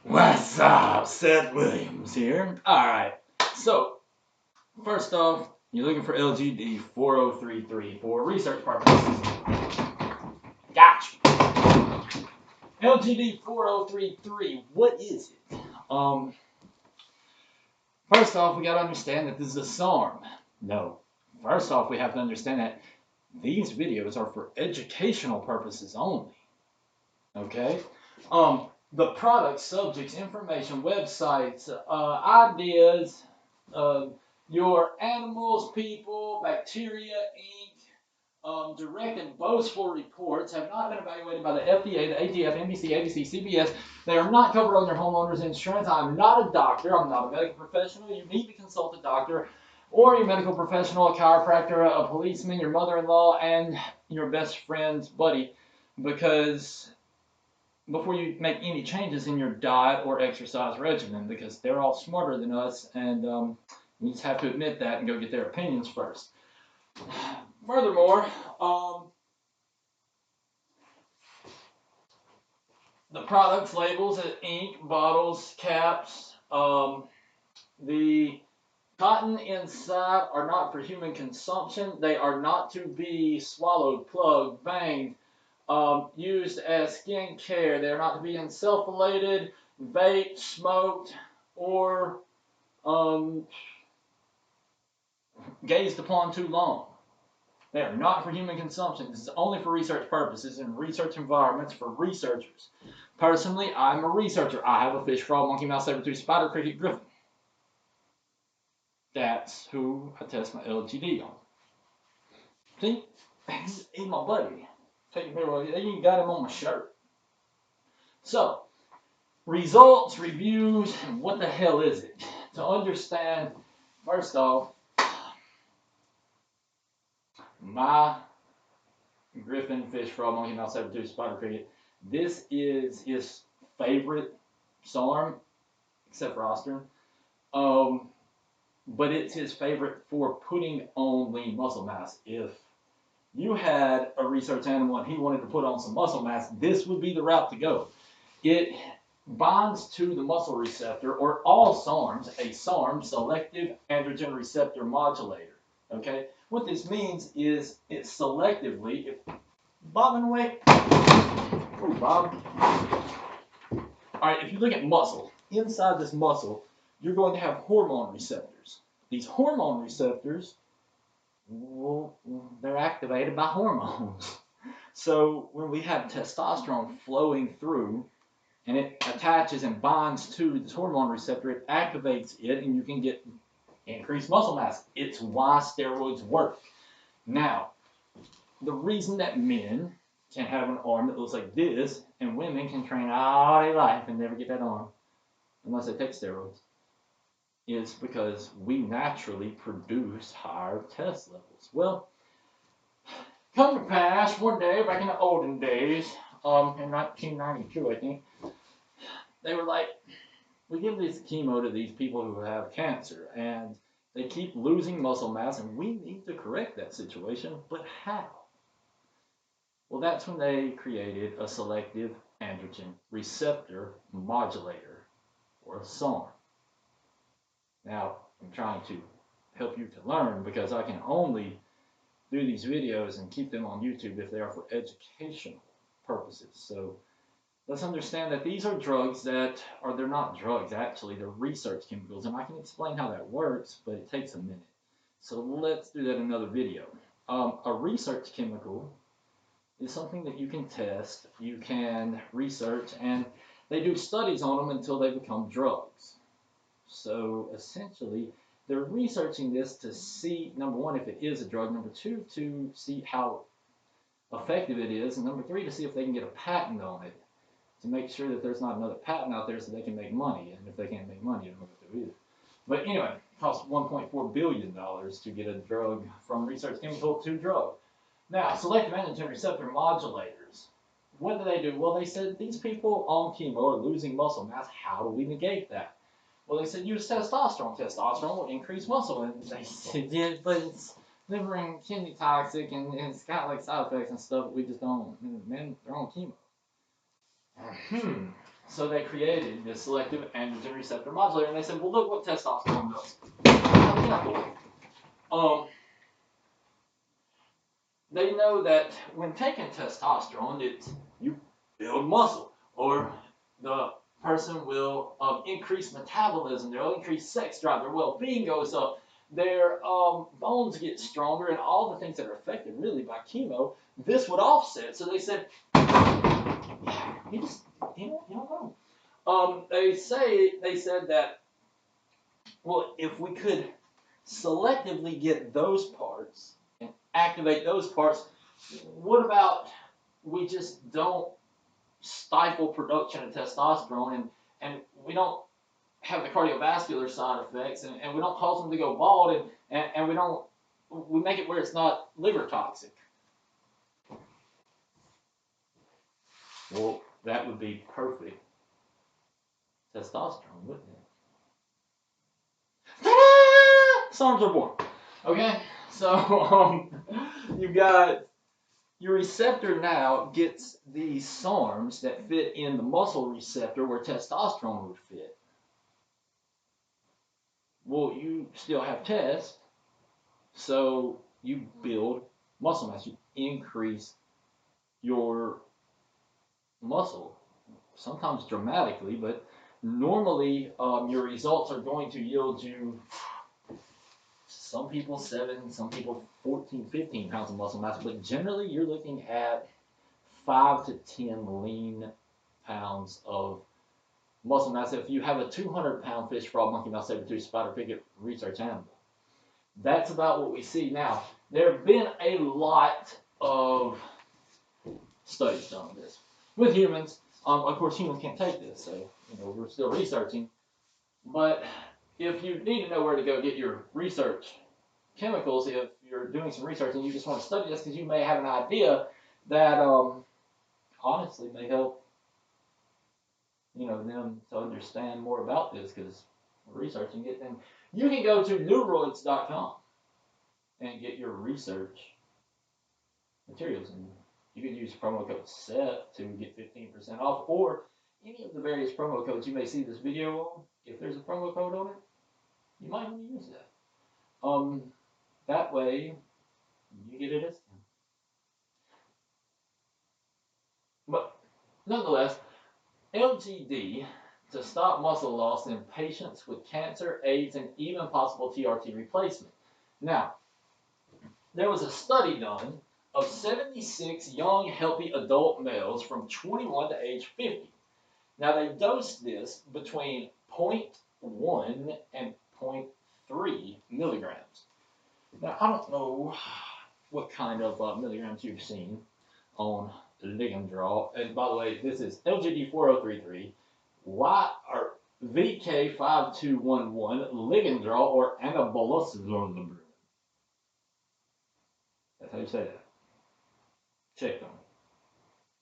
What's up? Seth Williams here. Alright, so first off, you're looking for LGD 4033 for research purposes. Gotcha. LGD 4033, what is it? First off, we got to understand that this is a SARM. No. First off, we have to understand that these videos are for educational purposes only. Okay? The product, subjects, information, websites, ideas, your animals, people, bacteria, ink, direct and boastful reports have not been evaluated by the FDA, the ATF, NBC, ABC, CBS. They are not covered on your homeowner's insurance. I'm not a doctor. I'm not a medical professional. You need to consult a doctor or your medical professional, a chiropractor, a policeman, your mother-in-law, and your best friend's buddy, because before you make any changes in your diet or exercise regimen, because they're all smarter than us, and you just have to admit that and go get their opinions first. Furthermore, the products, labels, ink, bottles, caps, the cotton inside are not for human consumption. They are not to be swallowed, plugged, banged, used as skin care. They are not to be insufflated, vaped, smoked, or gazed upon too long. They are not for human consumption. This is only for research purposes and research environments for researchers. Personally, I'm a researcher. I have a fish, frog, monkey, mouse, saber-tooth, spider, cricket, griffin. That's who I test my LGD on. See? He's my buddy. Take a picture. They even got him on my shirt. So, results, reviews, and what the hell is it? To understand, first off, my griffin, fish, frog, monkey, mouse, saber-tooth, spider, cricket, this is his favorite SARM, except for Ostern. But it's his favorite for putting on lean muscle mass. If you had a research animal and he wanted to put on some muscle mass, this would be the route to go. It binds to the muscle receptor, or all SARMs, a SARM, selective androgen receptor modulator. Okay? What this means is it selectively, if bobbing away, oh Bob. Alright, if you look at muscle, inside this muscle, you're going to have hormone receptors. These hormone receptors, well, they're activated by hormones. So when we have testosterone flowing through and it attaches and binds to this hormone receptor, it activates it and you can get increased muscle mass. It's why steroids work. Now, the reason that men can have an arm that looks like this and women can train all their life and never get that arm unless they take steroids is because we naturally produce higher test levels. Well, come to pass, one day back in the olden days, in 1992, I think, they were like, we give this chemo to these people who have cancer, and they keep losing muscle mass, and we need to correct that situation, but how? Well, that's when they created a selective androgen receptor modulator, or a SARM. Now, I'm trying to help you to learn because I can only do these videos and keep them on YouTube if they are for educational purposes. So let's understand that these are drugs that, or they're not drugs actually, they're research chemicals, and I can explain how that works, but it takes a minute. So let's do that in another video. A research chemical is something that you can test, you can research, and they do studies on them until they become drugs. So essentially, they're researching this to see, number one, if it is a drug, number two, to see how effective it is, and number three, to see if they can get a patent on it, to make sure that there's not another patent out there so they can make money, and if they can't make money, they don't have to do either. But anyway, it costs $1.4 billion to get a drug from research chemical to drug. Now, selective androgen receptor modulators. What do? Well, they said these people on chemo are losing muscle mass. How do we negate that? Well, they said use testosterone. Testosterone will increase muscle. And they said, yeah, but it's liver and kidney toxic, and it's got like side effects and stuff. We just don't. Men, they're on chemo. So they created this selective androgen receptor modulator, and they said, well, look what testosterone does. For example, they know that when taking testosterone, you build muscle, or the person will increase metabolism, they'll increase sex drive, their well-being goes up, their bones get stronger, and all the things that are affected really by chemo, this would offset. So they said, you don't know. They said that, well, if we could selectively get those parts and activate those parts, what about we just don't stifle production of testosterone, and we don't have the cardiovascular side effects, and we don't cause them to go bald, and we make it where it's not liver toxic. Well, that would be perfect testosterone, wouldn't it? Ta-da! SARMs are born. Okay, so you've got your receptor now gets these SARMs that fit in the muscle receptor where testosterone would fit. Well, you still have test, so you build muscle mass. You increase your muscle, sometimes dramatically, but normally your results are going to yield you, some people 7, some people 14, 15 pounds of muscle mass, but generally you're looking at 5 to 10 lean pounds of muscle mass if you have a 200-pound fish, frog, monkey, mouse, saber-tooth, spider, cricket research animal. That's about what we see now. There have been a lot of studies done on this with humans. Of course, humans can't take this, so we're still researching. But if you need to know where to go get your research chemicals, if you're doing some research and you just want to study this because you may have an idea that honestly may help them to understand more about this, because we're researching it, then you can go to neuroids.com and get your research materials, and you can use promo code SET to get 15% off, or any of the various promo codes you may see this video on. If there's a promo code on it, you might want to use that. That way you get a discount. But nonetheless, LGD to stop muscle loss in patients with cancer, AIDS, and even possible TRT replacement. Now, there was a study done of 76 young, healthy adult males from 21 to age 50. Now, they dosed this between 0.1 and 0.3 milligrams. Now, I don't know what kind of milligrams you've seen on Ligondraw. And by the way, this is LGD 4033, or VK5211, Ligondraw, or anabolizumab. That's how you say that. Check on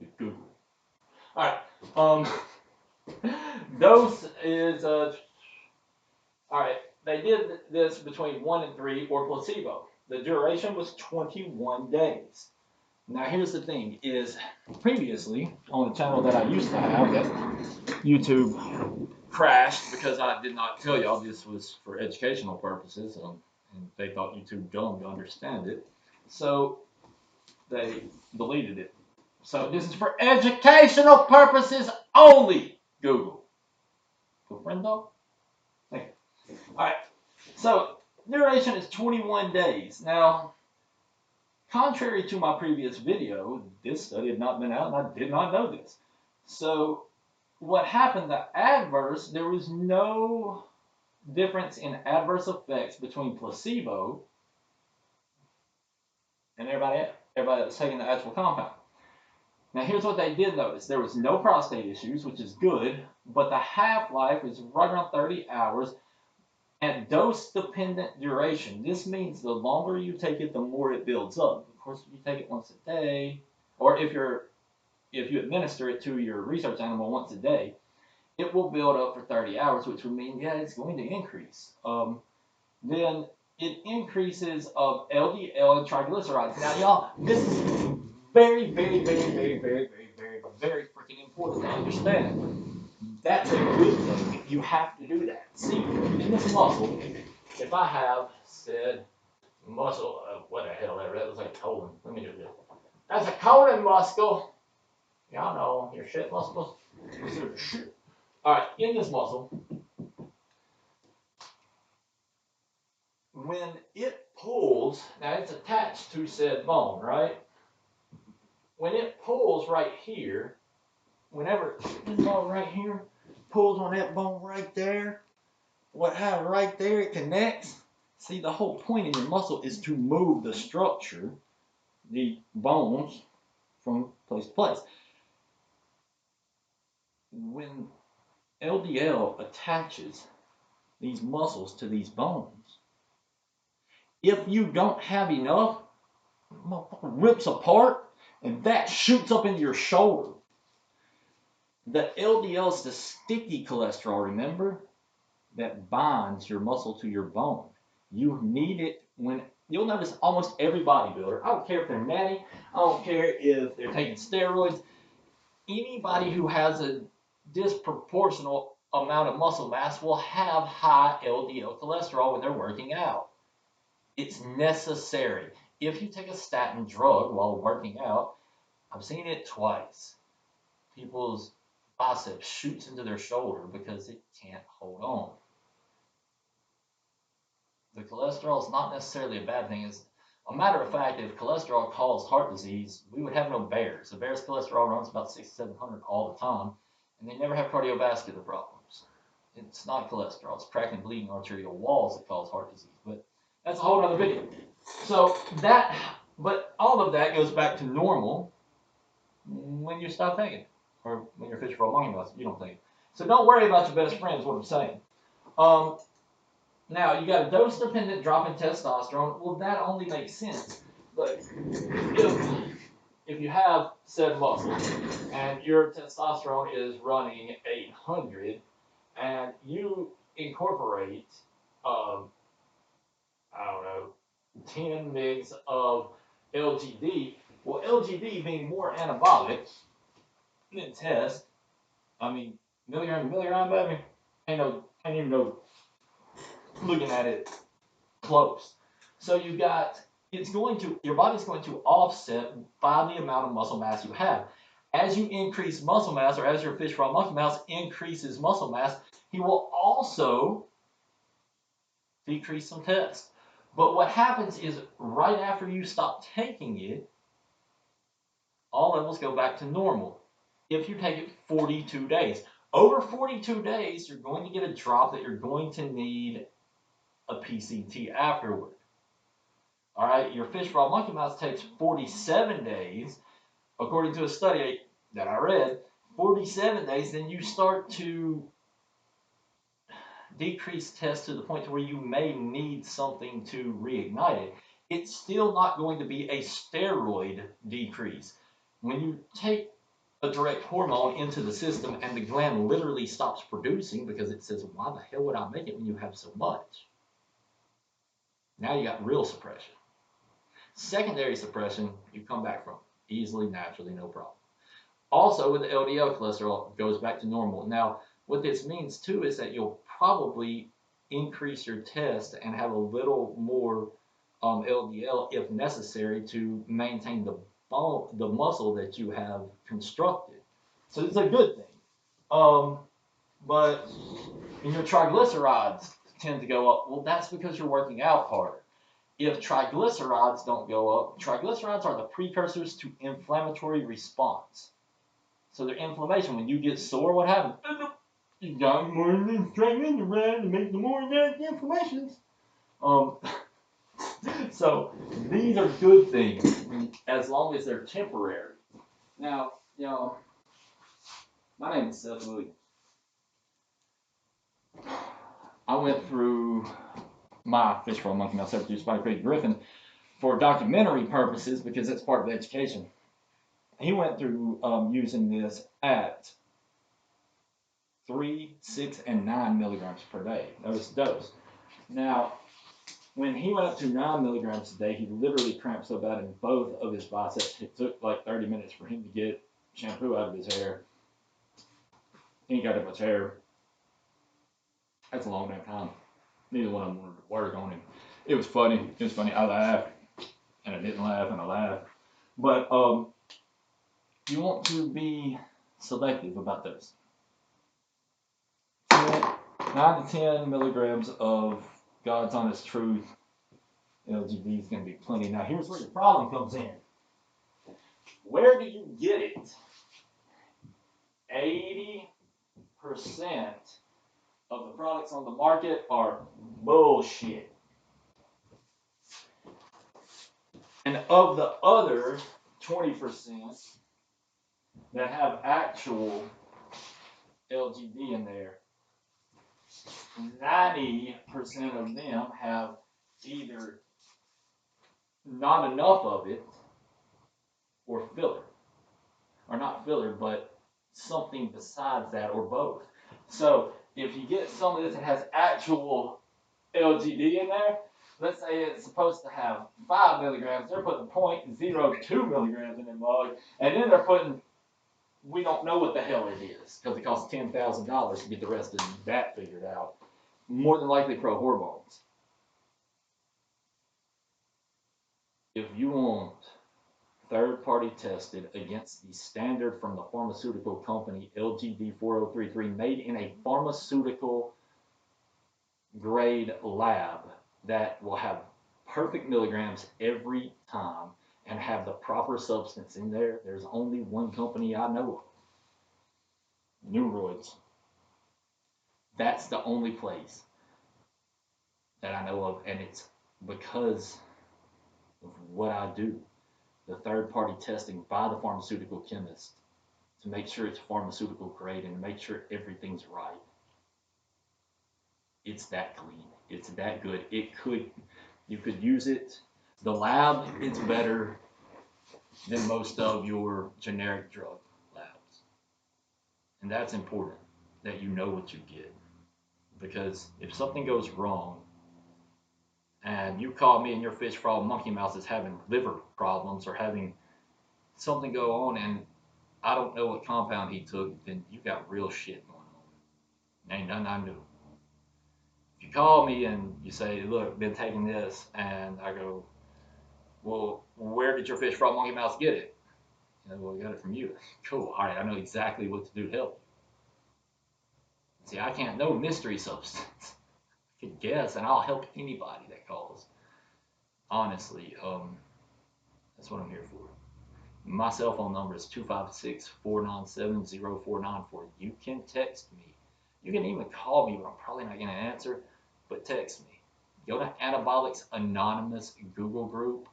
it. Google. All right. Dose is all right. They did this between 1 and 3 or placebo. The duration was 21 days. Now here's the thing: is previously on the channel that I used to have, that YouTube crashed because I did not tell y'all this was for educational purposes, and they thought YouTube dumb to understand it, so they deleted it. So this is for educational purposes only. Google. Go friend dog. Thank you. All right. So duration is 21 days. Now, contrary to my previous video, this study had not been out, and I did not know this. So what happened, there was no difference in adverse effects between placebo and everybody that was taking the actual compound. Now here's what they did notice. There was no prostate issues, which is good, but the half-life is right around 30 hours at dose-dependent duration. This means the longer you take it, the more it builds up. Of course, if you take it once a day, or if you administer it to your research animal once a day, it will build up for 30 hours, which would mean, yeah, it's going to increase. Then it increases of LDL and triglycerides. Now, y'all, this is very, very, very, very, very, very, very, very freaking important to understand. that's a good thing. You have to do that. See, in this muscle, if I have said muscle, what the hell, that looks like a colon. Let me do this. That's a colon muscle. Y'all know your shit muscles. Alright, in this muscle, when it pulls, now it's attached to said bone, right? When it pulls right here, whenever this bone right here pulls on that bone right there, what happens right there, it connects. See, the whole point in your muscle is to move the structure, the bones, from place to place. When LDL attaches these muscles to these bones, if you don't have enough, motherfucker rips apart and that shoots up into your shoulder. The LDL is the sticky cholesterol, remember, that binds your muscle to your bone. You need it when you'll notice almost every bodybuilder, I don't care if they're natty, I don't care if they're taking steroids, anybody who has a disproportional amount of muscle mass will have high LDL cholesterol when they're working out. It's necessary. If you take a statin drug while working out, I've seen it twice. People's bicep shoots into their shoulder because it can't hold on. The cholesterol is not necessarily a bad thing. As a matter of fact, if cholesterol caused heart disease, we would have no bears. A bear's cholesterol runs about 600-700 all the time, and they never have cardiovascular problems. It's not cholesterol. It's cracked and bleeding arterial walls that cause heart disease. But that's a whole other video. So but all of that goes back to normal when you stop thinking, or when you're fishing for a monkey muscle, you don't think. So don't worry about your best friend is what I'm saying. Now, you got a dose-dependent drop in testosterone. Well, that only makes sense. Look, if you have said muscle and your testosterone is running 800 and you incorporate, I don't know, 10 mgs of LGD, well, LGD being more anabolic than test, I mean, milligram to milligram, baby, ain't even no looking at it close. So you got, your body's going to offset by the amount of muscle mass you have. As you increase muscle mass, or as your fish raw monkey mouse increases muscle mass, he will also decrease some test. But what happens is right after you stop taking it, all levels go back to normal. If you take it 42 days. Over 42 days, you're going to get a drop that you're going to need a PCT afterward. All right, your fish raw monkey mouse takes 47 days, according to a study that I read. 47 days, then you start to decrease test to the point to where you may need something to reignite it. It's still not going to be a steroid decrease. When you take a direct hormone into the system and the gland literally stops producing because it says, why the hell would I make it when you have so much? Now you got real suppression. Secondary suppression, you come back from easily, naturally, no problem. Also, with the LDL cholesterol, it goes back to normal. Now, what this means too is that you'll probably increase your test and have a little more LDL if necessary to maintain the muscle that you have constructed. So it's a good thing. But your triglycerides tend to go up. Well, that's because you're working out harder. If triglycerides don't go up, triglycerides are the precursors to inflammatory response. So they're inflammation. When you get sore, what happens? You got more triglycerides to make the more inflammations. So these are good things as long as they're temporary. Now, my name is Seth Williams. I went through my fish roll monkey mouse produced by Craig Griffin for documentary purposes because it's part of education. He went through using this at 3, 6, and 9 milligrams per day. That was the dose. Now, when he went up to 9 milligrams a day, he literally cramped so bad in both of his biceps, it took like 30 minutes for him to get shampoo out of his hair. He ain't got that much hair. That's a long damn time. Neither one of them wanted to work on him. It was funny. It was funny. I laughed, and I didn't laugh, and I laughed. But you want to be selective about those. 9 to 10 milligrams of God's honest truth. LGD is going to be plenty. Now, here's where your problem comes in. Where do you get it? 80% of the products on the market are bullshit. And of the other 20% that have actual LGD in there, 90% of them have either not enough of it or filler. Or not filler, but something besides that, or both. So if you get some of this that has actual LGD in there, let's say it's supposed to have 5 milligrams, they're putting 0.02 milligrams in the mug, and then they're putting, we don't know what the hell it is, because it costs $10,000 to get the rest of that figured out. More than likely pro hormones. If you want third-party tested against the standard from the pharmaceutical company LGD 4033, made in a pharmaceutical grade lab that will have perfect milligrams every time and have the proper substance in there, there's only one company I know of. Neuroids. That's the only place that I know of, and it's because of what I do. The third party testing by the pharmaceutical chemist to make sure it's pharmaceutical grade and make sure everything's right. It's that clean. It's that good. You could use it. The lab is better than most of your generic drug labs. And that's important that you know what you get. Because if something goes wrong and you call me and your fish frog monkey mouse is having liver problems or having something go on and I don't know what compound he took, then you got real shit going on. Ain't nothing I knew. If you call me and you say, look, been taking this, and I go, well, where did your fish frog monkey mouse get it? You know, well, we got it from you. Cool. All right, I know exactly what to do to help you. See, I can't know mystery substance. I can guess, and I'll help anybody that calls. Honestly, that's what I'm here for. My cell phone number is 256-497-0494. You can text me. You can even call me, but I'm probably not going to answer, but text me. Go to Anabolics Anonymous Google group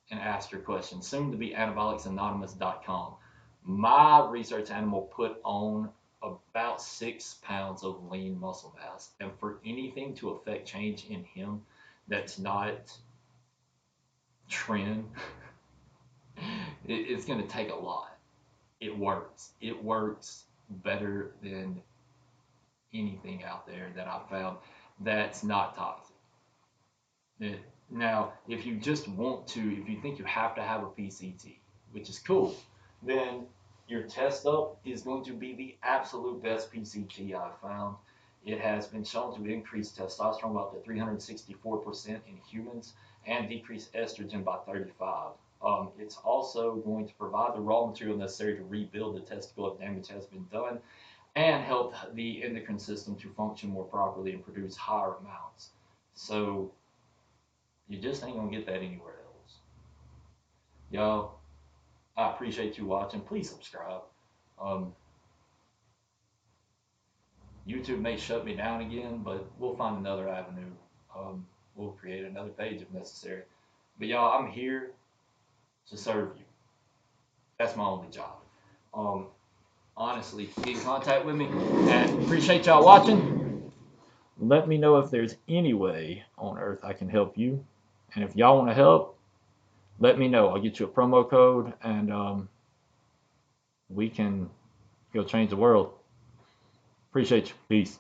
and ask your questions. Soon to be anabolicsanonymous.com. My research animal put on about 6 pounds of lean muscle mass. And for anything to affect change in him that's not trend, it's going to take a lot. It works. It works better than anything out there that I've found that's not toxic. Now, if you just want to, if you think you have to have a PCT, which is cool, then your test up is going to be the absolute best PCT I've found. It has been shown to increase testosterone up to 364% in humans and decrease estrogen by 35. It's also going to provide the raw material necessary to rebuild the testicle if damage has been done and help the endocrine system to function more properly and produce higher amounts. So you just ain't gonna get that anywhere else. Y'all, I appreciate you watching. Please subscribe. Um, YouTube may shut me down again, but we'll find another avenue. We'll create another page if necessary. But y'all, I'm here to serve you. That's my only job. Honestly, get in contact with me, and appreciate y'all watching. Let me know if there's any way on earth I can help you. And if y'all want to help, let me know. I'll get you a promo code, and we can go change the world. Appreciate you. Peace.